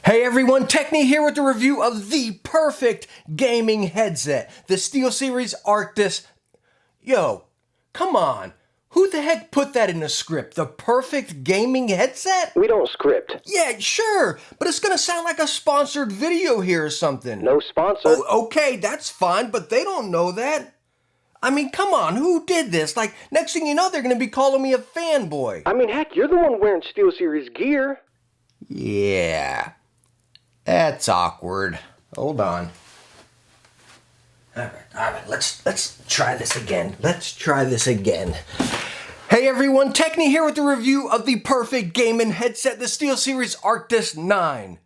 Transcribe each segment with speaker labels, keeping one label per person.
Speaker 1: Hey everyone, Techne here with the review of the perfect gaming headset, the SteelSeries Arctis. Yo, come on. Who the heck put that in the script? The perfect gaming headset?
Speaker 2: We don't script.
Speaker 1: Yeah, sure, but it's gonna sound like a sponsored video here or something.
Speaker 2: No sponsor.
Speaker 1: Oh, okay, that's fine, but they don't know that. I mean, come on, who did this? Like, next thing you know, they're gonna be calling me a fanboy.
Speaker 2: I mean, heck, you're the one wearing SteelSeries gear.
Speaker 1: Yeah. That's awkward. Hold on. All right, let's try this again. Hey everyone, Techne here with the review of the perfect gaming headset, the SteelSeries Arctis 9.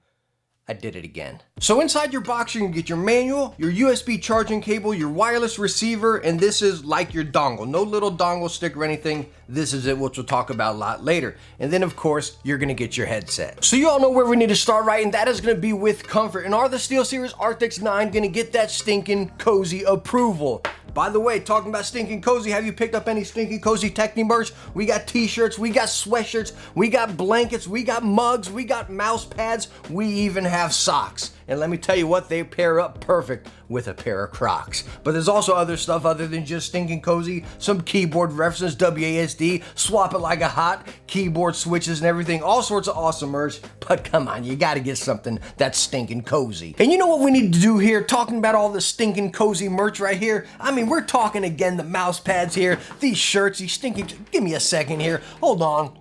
Speaker 1: I did it again. So inside your box, you can get your manual, your USB charging cable, your wireless receiver, and this is like your dongle. No little dongle stick or anything. This is it, which we'll talk about a lot later. And then, of course, you're gonna get your headset. So you all know where we need to start, right? And that is gonna be with comfort. And are the SteelSeries Arctis 9 gonna get that stinking cozy approval? By the way, talking about stinking cozy, have you picked up any stinking cozy Techne merch? We got t-shirts, we got sweatshirts, we got blankets, we got mugs, we got mouse pads, we even have socks. And let me tell you what, they pair up perfect with a pair of Crocs. But there's also other stuff other than just stinking cozy, some keyboard references, WASD, swap it like a hot, keyboard switches and everything, all sorts of awesome merch. But come on, you gotta get something that's stinking cozy. And you know what we need to do here, talking about all the stinking cozy merch right here? I mean, we're talking again the mouse pads here, these shirts, these stinking, give me a second here, hold on.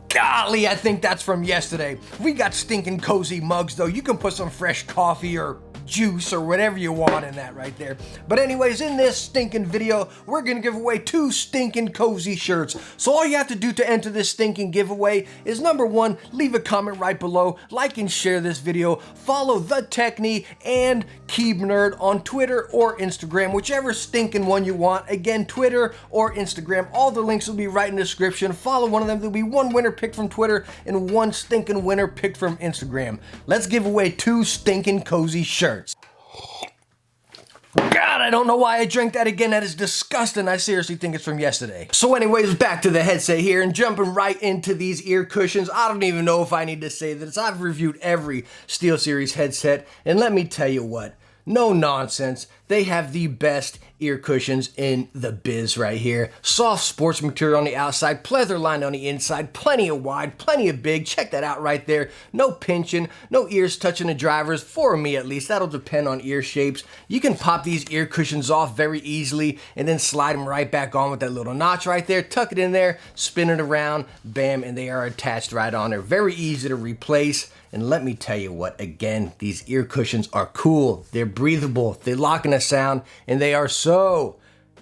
Speaker 1: Golly, I think that's from yesterday. We got stinking cozy mugs though. You can put some fresh coffee or juice or whatever you want in that right there. But anyways, in this stinking video, we're gonna give away 2 stinking cozy shirts. So all you have to do to enter this stinking giveaway is number 1, leave a comment right below, like and share this video, follow the Techne and Keeb Nerd on Twitter or Instagram, whichever stinking one you want. Again, Twitter or Instagram, all the links will be right in the description. Follow one of them, there'll be 1 winner picked from Twitter and 1 stinking winner picked from Instagram. Let's give away 2 stinking cozy shirts. God, I don't know why I drank that again. That is disgusting. I seriously think it's from yesterday. So anyways, back to the headset here and jumping right into these ear cushions. I don't even know if I need to say this. I've reviewed every SteelSeries headset, and let me tell you what, no nonsense. They have the best ear cushions in the biz right here. Soft sports material on the outside, pleather lined on the inside, plenty of wide, plenty of big. Check that out right there. No pinching, no ears touching the drivers, for me at least. That'll depend on ear shapes. You can pop these ear cushions off very easily and then slide them right back on with that little notch right there. Tuck it in there, spin it around, bam, and they are attached right on there. Very easy to replace. And let me tell you what, again, these ear cushions are cool. They're breathable, they lock in a sound, and they are so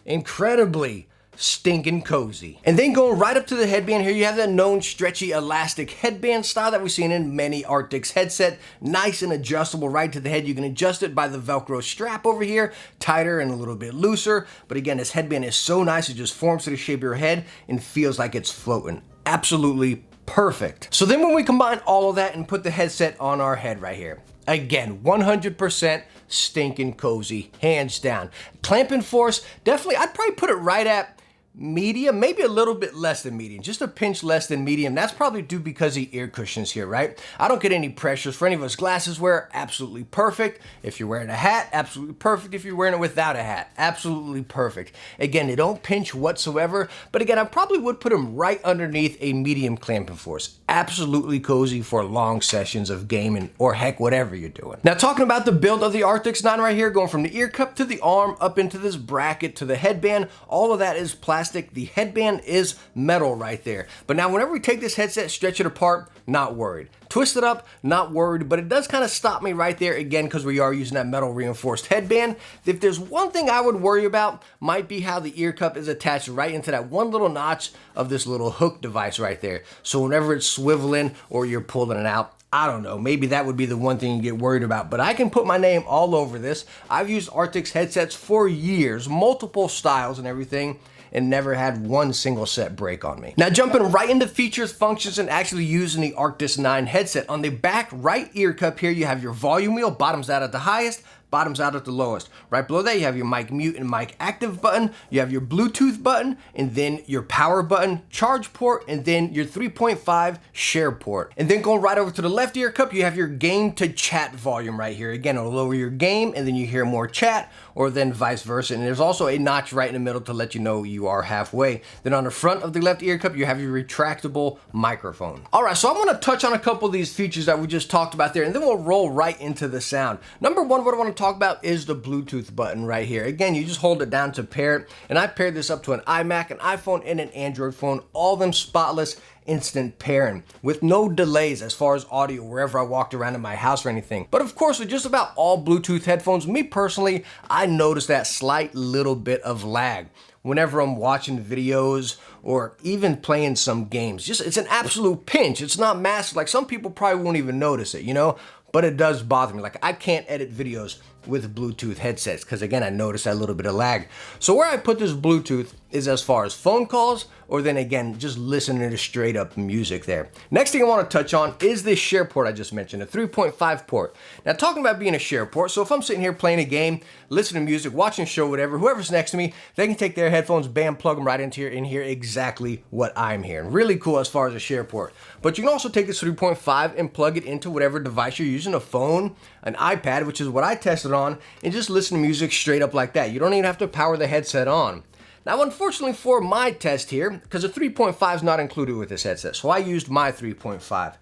Speaker 1: incredibly stinking cozy. And then going right up to the headband here, you have that known stretchy elastic headband style that we've seen in many Arctis headset. Nice and adjustable right to the head. You can adjust it by the Velcro strap over here, tighter and a little bit looser. But again, this headband is so nice, it just forms to the shape of your head and feels like it's floating. Absolutely perfect. So then when we combine all of that and put the headset on our head right here, again, 100% stinking cozy, hands down. Clamping force, definitely, I'd probably put it right at medium, maybe a little bit less than medium, just a pinch less than medium. That's probably due because of the ear cushions here, right? I don't get any pressures. For any of us glasses wear, absolutely perfect. If you're wearing a hat, absolutely perfect. If you're wearing it without a hat, absolutely perfect. Again, they don't pinch whatsoever, but again, I probably would put them right underneath a medium clamping force. Absolutely cozy for long sessions of gaming or heck, whatever you're doing. Now, talking about the build of the Arctis 9 right here, going from the ear cup to the arm, up into this bracket to the headband, all of that is plastic. The headband is metal right there. But now whenever we take this headset, stretch it apart, not worried. Twist it up, not worried, but it does kind of stop me right there again because we are using that metal reinforced headband. If there's one thing I would worry about, might be how the ear cup is attached right into that one little notch of this little hook device right there. So whenever it's swiveling or you're pulling it out, I don't know, maybe that would be the one thing you get worried about, but I can put my name all over this. I've used Arctis headsets for years, multiple styles and everything, and never had one single set break on me. Now jumping right into features, functions, and actually using the Arctis 9 headset. On the back right ear cup here, you have your volume wheel, bottoms out at the highest, bottoms out at the lowest. Right below that, you have your mic mute and mic active button. You have your Bluetooth button, and then your power button, charge port, and then your 3.5 share port. And then going right over to the left ear cup, you have your game to chat volume right here. Again, it'll lower your game, and then you hear more chat, or then vice versa. And there's also a notch right in the middle to let you know you are halfway. Then on the front of the left ear cup, you have your retractable microphone. All right, so I'm gonna touch on a couple of these features that we just talked about there, and then we'll roll right into the sound. Number one, what I want to talk about is the Bluetooth button right here. Again, you just hold it down to pair it, and I paired this up to an iMac, an iPhone, and an Android phone, all of them spotless, instant pairing with no delays as far as audio wherever I walked around in my house or anything. But of course, with just about all Bluetooth headphones, me personally, I noticed that slight little bit of lag whenever I'm watching videos or even playing some games. Just, it's an absolute pinch. It's not massive. Like, some people probably won't even notice it, you know, but it does bother me. Like, I can't edit videos with Bluetooth headsets because, again, I noticed that little bit of lag. So where I put this Bluetooth is as far as phone calls, or then again, just listening to straight up music there. Next thing I want to touch on is this share port I just mentioned, a 3.5 port. Now, talking about being a share port, so if I'm sitting here playing a game, listening to music, watching a show, whatever, whoever's next to me, they can take their headphones, bam, plug them right into here and hear exactly what I'm hearing. Really cool as far as a share port. But you can also take this 3.5 and plug it into whatever device you're using, a phone, an iPad, which is what I tested on, and just listen to music straight up like that. You don't even have to power the headset on. Now, unfortunately for my test here, because the 3.5 is not included with this headset, so I used my 3.5.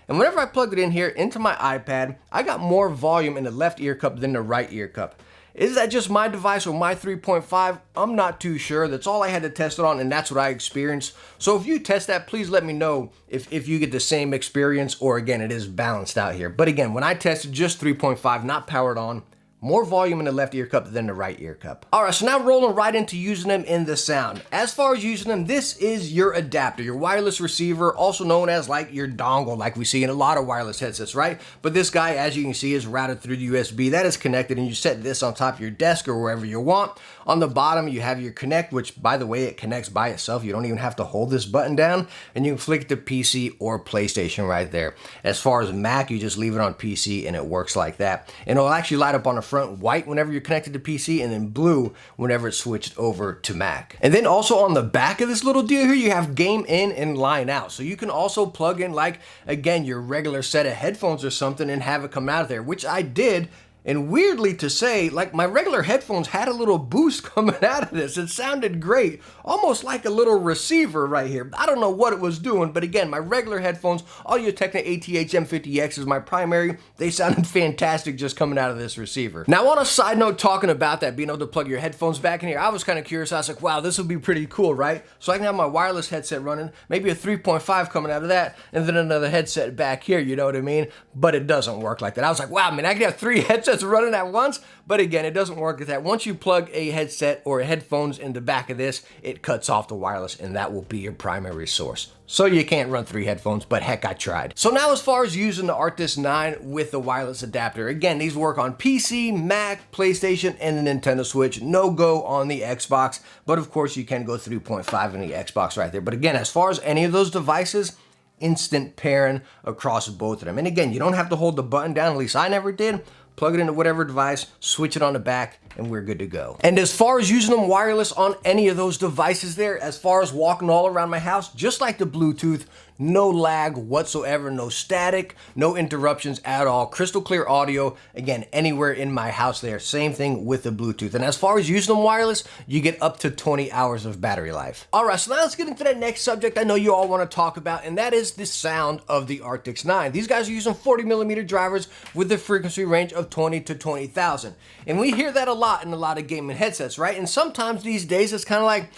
Speaker 1: And whenever I plugged it in here into my iPad, I got more volume in the left ear cup than the right ear cup. Is that just my device or my 3.5? I'm not too sure. That's all I had to test it on, and that's what I experienced. So if you test that, please let me know if you get the same experience, or again, it is balanced out here. But again, when I tested just 3.5, not powered on, more volume in the left ear cup than the right ear cup. All right, so now rolling right into using them in the sound. As far as using them, this is your adapter, your wireless receiver, also known as like your dongle, like we see in a lot of wireless headsets, right? But this guy, as you can see, is routed through the USB. That is connected, and you set this on top of your desk or wherever you want. On the bottom, you have your connect, which, by the way, it connects by itself. You don't even have to hold this button down, and you can flick it to PC or PlayStation right there. As far as Mac, you just leave it on PC, and it works like that. And it'll actually light up on the front white whenever you're connected to PC, and then blue whenever it's switched over to Mac. And then also on the back of this little deal here, you have game in and line out. So you can also plug in, like, again, your regular set of headphones or something and have it come out of there, which I did. And weirdly to say, like, my regular headphones had a little boost coming out of this. It sounded great, almost like a little receiver right here. I don't know what it was doing, but again, my regular headphones, Audio Techne ATH M50X is my primary. They sounded fantastic just coming out of this receiver. Now, on a side note, talking about that, being able to plug your headphones back in here, I was kind of curious. I was like, wow, this would be pretty cool, right? So I can have my wireless headset running, maybe a 3.5 coming out of that, and then another headset back here, you know what I mean? But it doesn't work like that. I was like, wow, man, I can have 3 headsets running at once, but again, it doesn't work like that. Once you plug a headset or headphones in the back of this, it cuts off the wireless, and that will be your primary source. So you can't run 3 headphones, but heck, I tried. So now, as far as using the Arctis 9 with the wireless adapter, again, these work on PC, Mac, PlayStation, and the Nintendo Switch. No go on the Xbox, but of course you can go 3.5 in the Xbox right there. But again, as far as any of those devices, instant pairing across both of them. And again, you don't have to hold the button down, at least I never did. Plug it into whatever device, switch it on the back, and we're good to go. And as far as using them wireless on any of those devices there, as far as walking all around my house, just like the Bluetooth, no lag whatsoever, no static, no interruptions at all. Crystal clear audio, again, anywhere in my house there. Same thing with the Bluetooth. And as far as using them wireless, you get up to 20 hours of battery life. All right, so now let's get into that next subject I know you all want to talk about, and that is the sound of the Arctis 9. These guys are using 40mm drivers with a frequency range of 20 to 20,000. And we hear that a lot in a lot of gaming headsets, right? And sometimes these days it's kind of like,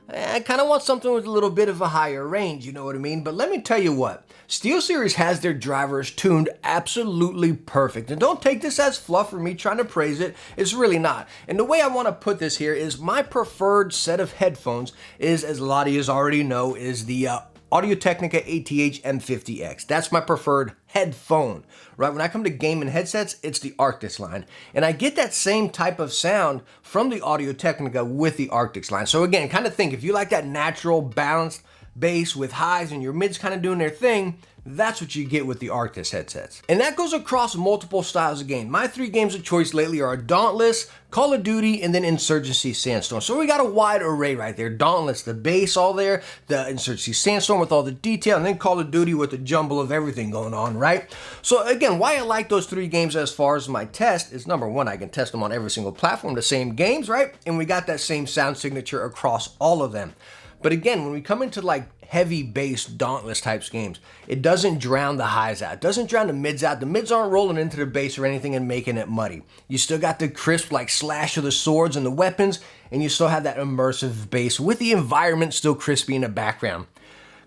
Speaker 1: I kind of want something with a little bit of a higher range, you know what I mean? But let me tell you what, SteelSeries has their drivers tuned absolutely perfect. And don't take this as fluff or me trying to praise it, it's really not. And the way I want to put this here is my preferred set of headphones is, as a lot of you already know, is the Audio Technica ATH M50X. That's my preferred headphone, right? When I come to gaming headsets, it's the Arctis line. And I get that same type of sound from the Audio Technica with the Arctis line. So again, kind of think, if you like that natural, balanced, bass with highs and your mids kind of doing their thing, that's what you get with the Arctis headsets. And that goes across multiple styles of game. My 3 games of choice lately are Dauntless, Call of Duty, and then Insurgency Sandstorm. So we got a wide array right there. Dauntless, the bass all there, the Insurgency Sandstorm with all the detail, and then Call of Duty with the jumble of everything going on, right? So again, why I like those 3 games as far as my test is number 1, I can test them on every single platform, the same games, right? And we got that same sound signature across all of them. But again, when we come into like heavy bass Dauntless types games, it doesn't drown the highs out. It doesn't drown the mids out. The mids aren't rolling into the bass or anything and making it muddy. You still got the crisp like slash of the swords and the weapons, and you still have that immersive bass with the environment still crispy in the background.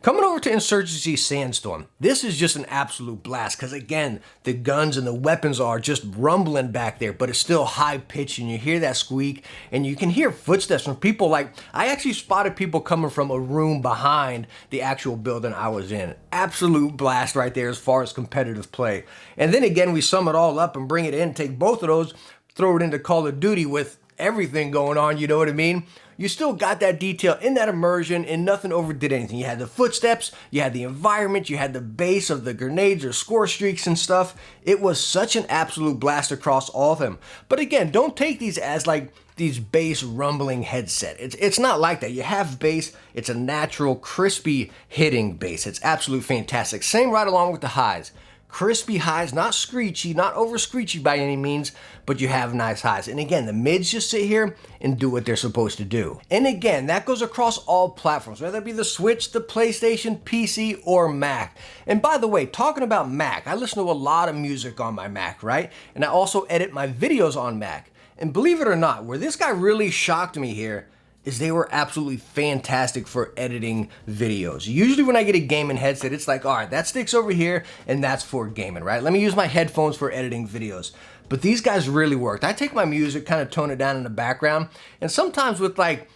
Speaker 1: Coming over to Insurgency Sandstorm, this is just an absolute blast because again, the guns and the weapons are just rumbling back there, but it's still high pitched and you hear that squeak and you can hear footsteps from people. Like, I actually spotted people coming from a room behind the actual building I was in. Absolute blast right there as far as competitive play. And then again, we sum it all up and bring it in, take both of those, throw it into Call of Duty with everything going on, you know what I mean? You still got that detail in that immersion and nothing overdid anything. You had the footsteps, you had the environment, you had the base of the grenades or score streaks and stuff. It was such an absolute blast across all of them. But again, don't take these as like these bass rumbling headset. It's not like that. You have bass, it's a natural, crispy hitting bass. It's absolute fantastic. Same right along with the highs. Crispy highs, not screechy, not over screechy by any means, but you have nice highs. And again, the mids just sit here and do what they're supposed to do. And again, that goes across all platforms, whether it be the Switch, the PlayStation, PC, or Mac. And by the way, talking about Mac, I listen to a lot of music on my Mac, right? And I also edit my videos on Mac. And believe it or not, where this guy really shocked me here is they were absolutely fantastic for editing videos. Usually when I get a gaming headset, it's like, all right, that sticks over here and that's for gaming, right? Let me use my headphones for editing videos. But these guys really worked. I take my music, kind of tone it down in the background, and sometimes with like,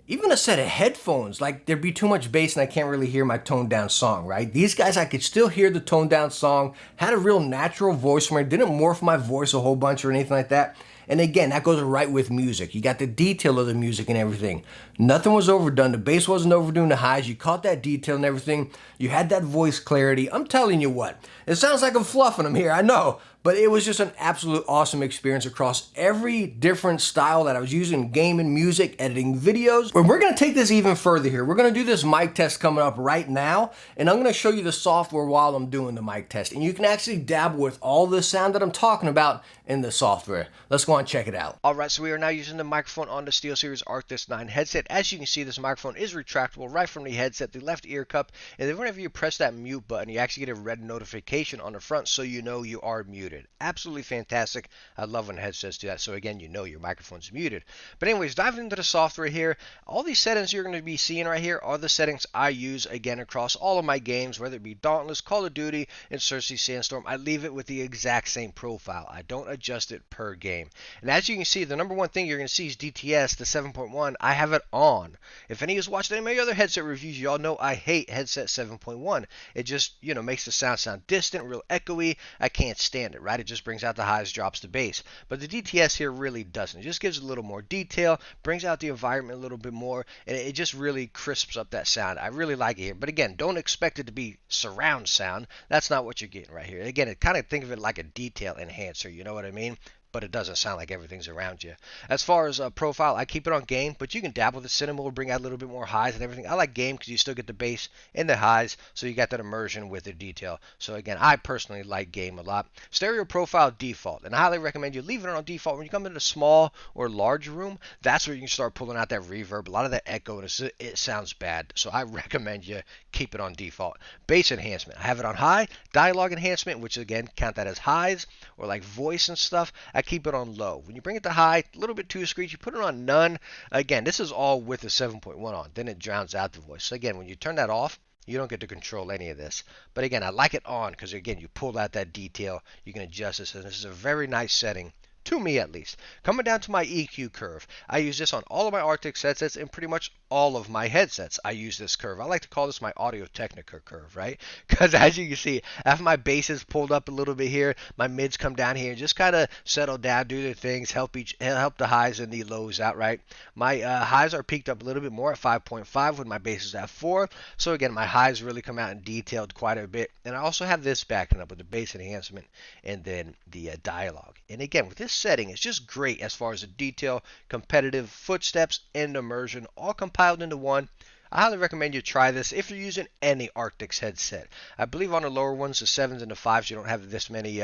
Speaker 1: even a set of headphones, like there'd be too much bass and I can't really hear my toned down song, right? These guys, I could still hear the toned down song, had a real natural voice from it, didn't morph my voice a whole bunch or anything like that. And again, that goes right with music. You got the detail of the music and everything. Nothing was overdone. The bass wasn't overdoing the highs. You caught that detail and everything. You had that voice clarity. I'm telling you what, it sounds like I'm fluffing them here, I know. But it was just an absolute awesome experience across every different style that I was using, gaming, music, editing videos. But we're gonna take this even further here. We're gonna do this mic test coming up right now, and I'm gonna show you the software while I'm doing the mic test. And you can actually dabble with all the sound that I'm talking about in the software. Let's go and check it out. All right, so we are now using the microphone on the SteelSeries Arctis 9 headset. As you can see, this microphone is retractable right from the headset, the left ear cup, and then whenever you press that mute button, you actually get a red notification on the front so you know you are muted. Absolutely fantastic. I love when headsets do that, so again, you know your microphone's muted. But anyways, diving into the software here, all these settings you're going to be seeing right here are the settings I use again across all of my games, whether it be Dauntless, Call of Duty, Insurgency Sandstorm. I leave it with the exact same profile. I don't adjust it per game. And as you can see, the number one thing you're going to see is DTS, the 7.1. I have it on. If any of you watched any of my other headset reviews, y'all know I hate headset 7.1. It just, makes the sound distant, real echoey. I can't stand it, right? It just brings out the highs, drops the bass. But the DTS here really doesn't. It just gives a little more detail, brings out the environment a little bit more, and it just really crisps up that sound. I really like it here. But again, don't expect it to be surround sound. That's not what you're getting right here. Again, kind of think of it like a detail enhancer, you know what I mean? But it doesn't sound like everything's around you. As far as profile, I keep it on game, but you can dabble with the cinema, will bring out a little bit more highs and everything. I like game because you still get the bass and the highs, so you got that immersion with the detail. So again, I personally like game a lot. Stereo profile default, and I highly recommend you leave it on default. When you come into a small or large room, that's where you can start pulling out that reverb, a lot of that echo, and it sounds bad. So I recommend you keep it on default. Bass enhancement, I have it on high. Dialogue enhancement, which again, count that as highs, or like voice and stuff, I keep it on low. When you bring it to high, a little bit too screechy, you put it on none. Again, this is all with the 7.1 on. Then it drowns out the voice. So again, when you turn that off, you don't get to control any of this. But again, I like it on because again, you pull out that detail. You can adjust this, and this is a very nice setting
Speaker 3: to me at least. Coming down to my EQ curve, I use this on all of my Arctis headsets and pretty much all of my headsets. I use this curve. I like to call this my Audio Technica curve, right? Because as you can see, I have my basses pulled up a little bit here, my mids come down here and just kind of settle down, do their things, help the highs and the lows out, right? My highs are peaked up a little bit more at 5.5 with my basses at 4. So again, my highs really come out and detailed quite a bit. And I also have this backing up with the bass enhancement and then the dialogue. And again, with this setting, it's just great as far as the detail, competitive, footsteps, and immersion all compiled into one. I highly recommend you try this if you're using any Arctis headset. I believe on the lower ones, the 7s and the 5s, you don't have this many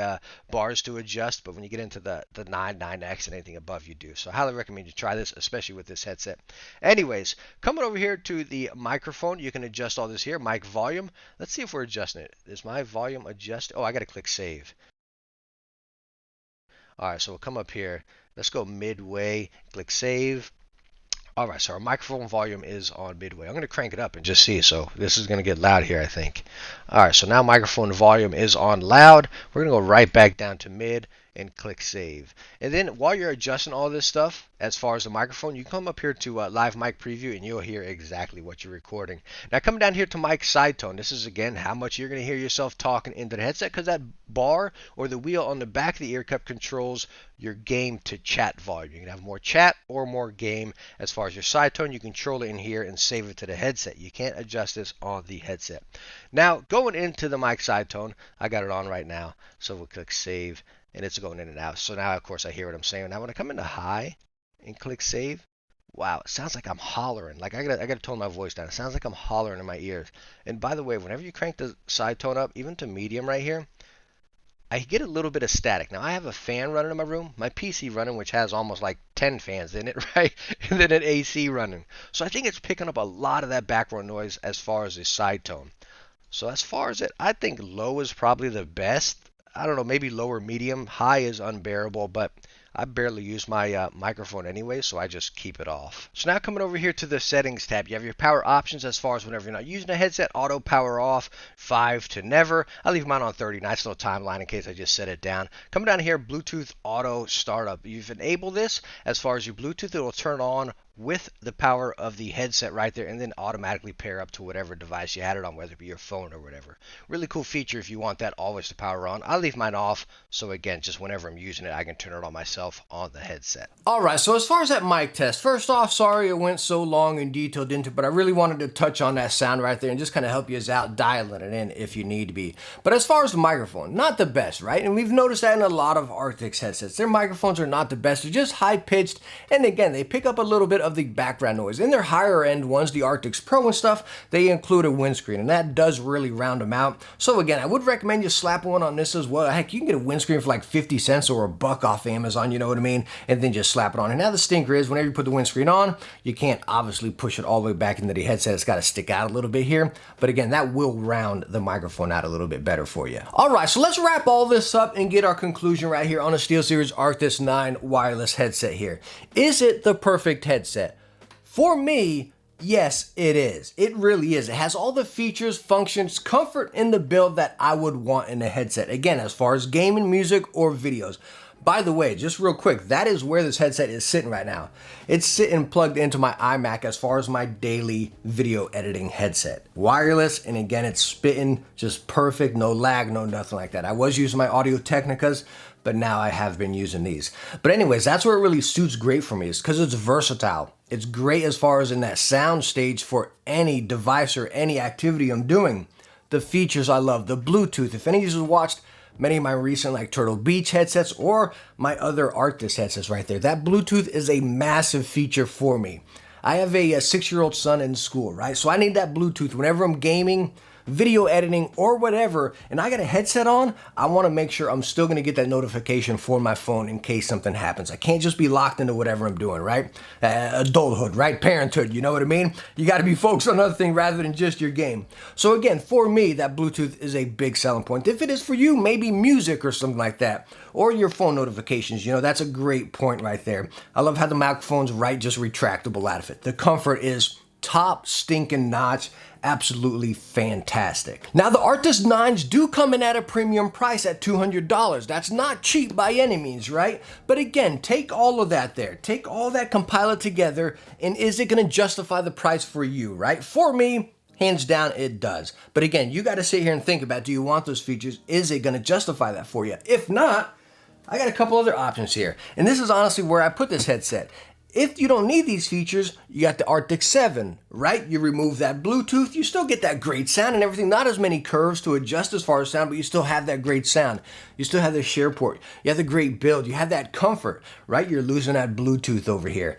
Speaker 3: bars to adjust, but when you get into the 9X and anything above, you do. So I highly recommend you try this, especially with this headset. Anyways, coming over here to the microphone, you can adjust all this here, mic volume. Let's see if we're adjusting it. Is my volume adjusted? Oh, I got to click save. All right, so we'll come up here. Let's go midway, click save. All right, so our microphone volume is on midway. I'm going to crank it up and just see. So this is going to get loud here, I think. All right, so now microphone volume is on loud. We're going to go right back down to mid and click save. And then while you're adjusting all this stuff, as far as the microphone, you come up here to live mic preview and you'll hear exactly what you're recording. Now coming down here to mic side tone, this is again how much you're going to hear yourself talking into the headset, because that bar or the wheel on the back of the ear cup controls your game to chat volume. You can have more chat or more game. As far as your side tone, you control it in here and save it to the headset. You can't adjust this on the headset. Now going into the mic side tone, I got it on right now, so we'll click save. And it's going in and out. So now, of course, I hear what I'm saying. Now, when I come into high and click save, wow, it sounds like I'm hollering. Like I gotta tone my voice down. It sounds like I'm hollering in my ears. And by the way, whenever you crank the side tone up, even to medium right here, I get a little bit of static. Now, I have a fan running in my room, my PC running, which has almost like 10 fans in it, right? And then an AC running. So I think it's picking up a lot of that background noise as far as the side tone. So as far as it, I think low is probably the best. I don't know, maybe lower medium. High is unbearable, but I barely use my microphone anyway, so I just keep it off. So now coming over here to the settings tab, you have your power options as far as whenever you're not using a headset, auto power off, 5 to never. I leave mine on 30, nice little timeline in case I just set it down. Coming down here, Bluetooth auto startup. You've enabled this as far as your Bluetooth, it will turn on with the power of the headset right there and then automatically pair up to whatever device you had it on, whether it be your phone or whatever. Really cool feature if you want that always to power on. I leave mine off, so again, just whenever I'm using it, I can turn it on myself on the headset.
Speaker 1: All right, so as far as that mic test, first off, sorry it went so long and detailed into it, but I really wanted to touch on that sound right there and just kind of help you out dialing it in if you need to be. But as far as the microphone, not the best, right? And we've noticed that in a lot of Arctis headsets. Their microphones are not the best. They're just high-pitched, and again, they pick up a little bit of the background noise. In their higher end ones, the Arctis Pro and stuff, they include a windscreen, and that does really round them out. So again, I would recommend you slap one on this as well. Heck, you can get a windscreen for like 50 cents or $1 off Amazon, you know what I mean? And then just slap it on. And now the stinker is, whenever you put the windscreen on, you can't obviously push it all the way back into the headset. It's got to stick out a little bit here. But again, that will round the microphone out a little bit better for you. All right, so let's wrap all this up and get our conclusion right here on a SteelSeries Arctis 9 wireless headset here. Is it the perfect headset? For me, yes, it is. It really is. It has all the features, functions, comfort in the build that I would want in a headset. Again, as far as gaming, music, or videos. By the way, just real quick, that is where this headset is sitting right now. It's sitting plugged into my iMac as far as my daily video editing headset. Wireless, and again, it's spitting just perfect, no lag, no nothing like that. I was using my Audio Technicas, but now I have been using these. But anyways, that's where it really suits great for me, is because it's versatile. It's great as far as in that sound stage for any device or any activity I'm doing. The features I love, the Bluetooth. If any of you have watched many of my recent like Turtle Beach headsets or my other Arctis headsets right there, that Bluetooth is a massive feature for me. I have a 6-year-old son in school, right? So I need that Bluetooth whenever I'm gaming, video editing, or whatever, and I got a headset on, I want to make sure I'm still going to get that notification for my phone in case something happens. I can't just be locked into whatever I'm doing, right? Adulthood, right? Parenthood, you know what I mean? You got to be focused on other things rather than just your game. So again, for me, that Bluetooth is a big selling point. If it is for you, maybe music or something like that, or your phone notifications, you know, that's a great point right there. I love how the microphone's right, just retractable out of it. The comfort is top stinking notch. Absolutely fantastic. Now the Arctis 9s do come in at a premium price at $200. That's not cheap by any means, right? But again, take all of that there. Take all that, compile it together, and is it gonna justify the price for you, right? For me, hands down, it does. But again, you gotta sit here and think about, do you want those features? Is it gonna justify that for you? If not, I got a couple other options here. And this is honestly where I put this headset. If you don't need these features, you got the Arctis 7, right? You remove that Bluetooth, you still get that great sound and everything. Not as many curves to adjust as far as sound, but you still have that great sound. You still have the share port. You have the great build. You have that comfort, right? You're losing that Bluetooth over here.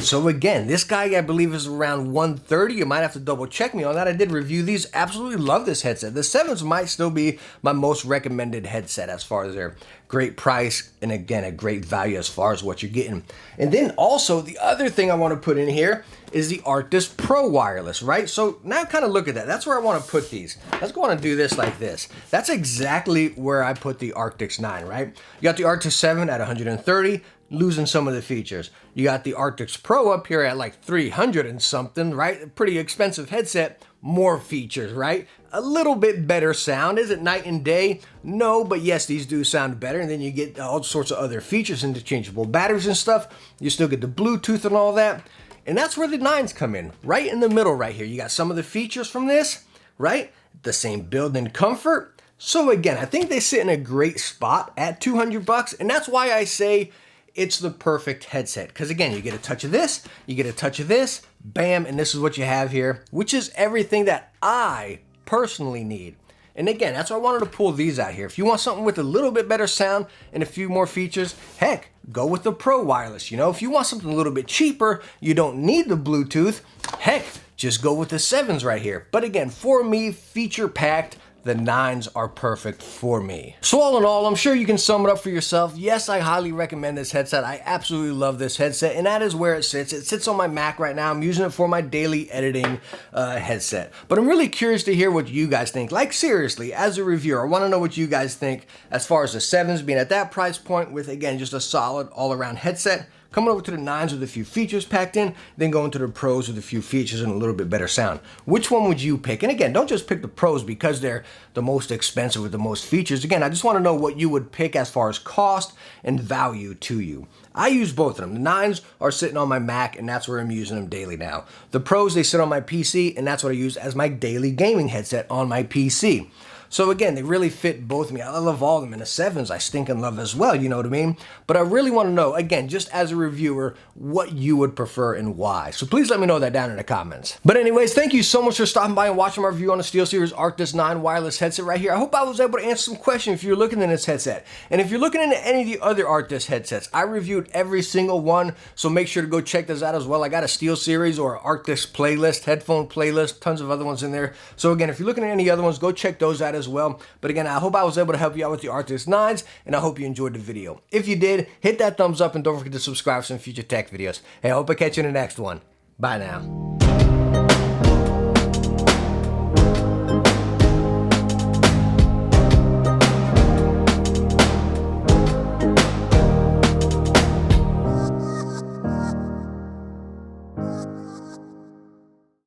Speaker 1: So again, this guy I believe is around $130. You might have to double check me on that. I did review these. Absolutely love this headset. The 7s might still be my most recommended headset as far as their great price and again, a great value as far as what you're getting. And then also the other thing I want to put in here is the Arctis Pro Wireless, right? So now kind of look at that. That's where I want to put these. Let's go on and do this like this. That's exactly where I put the Arctis 9, right? You got the Arctis 7 at 130. Losing some of the features. You got the Arctis Pro up here at like 300 and something, right? Pretty expensive headset, more features, right? A little bit better sound. Is it night and day? No, but yes, these do sound better. And then you get all sorts of other features, interchangeable batteries and stuff. You still get the Bluetooth and all that. And that's where the 9s come in, right in the middle right here. You got some of the features from this, right? The same build and comfort. So again, I think they sit in a great spot at $200, and that's why I say it's the perfect headset. Because again, you get a touch of this, you get a touch of this, bam, and this is what you have here, which is everything that I personally need. And again, that's why I wanted to pull these out here. If you want something with a little bit better sound and a few more features, heck, go with the Pro Wireless. You know, if you want something a little bit cheaper, you don't need the Bluetooth, heck, just go with the 7s right here. But again, for me, feature packed, the 9s are perfect for me. So all in all, I'm sure you can sum it up for yourself. Yes, I highly recommend this headset. I absolutely love this headset, and that is where it sits. It sits on my Mac right now. I'm using it for my daily editing headset. But I'm really curious to hear what you guys think. Like seriously, as a reviewer, I want to know what you guys think as far as the 7s being at that price point with, again, just a solid all-around headset. Coming over to the 9s with a few features packed in, then going to the Pros with a few features and a little bit better sound. Which one would you pick? And again, don't just pick the Pros because they're the most expensive with the most features. Again, I just want to know what you would pick as far as cost and value to you. I use both of them. The 9s are sitting on my Mac, and that's where I'm using them daily now. The Pros, they sit on my PC, and that's what I use as my daily gaming headset on my PC. So again, they really fit both of me. I love all of them, and the 7s I stinking love as well, you know what I mean? But I really want to know, again, just as a reviewer, what you would prefer and why. So please let me know that down in the comments. But anyways, thank you so much for stopping by and watching my review on the SteelSeries Arctis 9 wireless headset right here. I hope I was able to answer some questions if you're looking at this headset. And if you're looking into any of the other Arctis headsets, I reviewed every single one, so make sure to go check those out as well. I got a SteelSeries or Arctis playlist, headphone playlist, tons of other ones in there. So again, if you're looking at any other ones, go check those out as well. But again, I hope I was able to help you out with the Arctis 9s, and I hope you enjoyed the video. If you did, hit that thumbs up and don't forget to subscribe for some future tech videos. Hey, I hope I catch you in the next one. Bye now.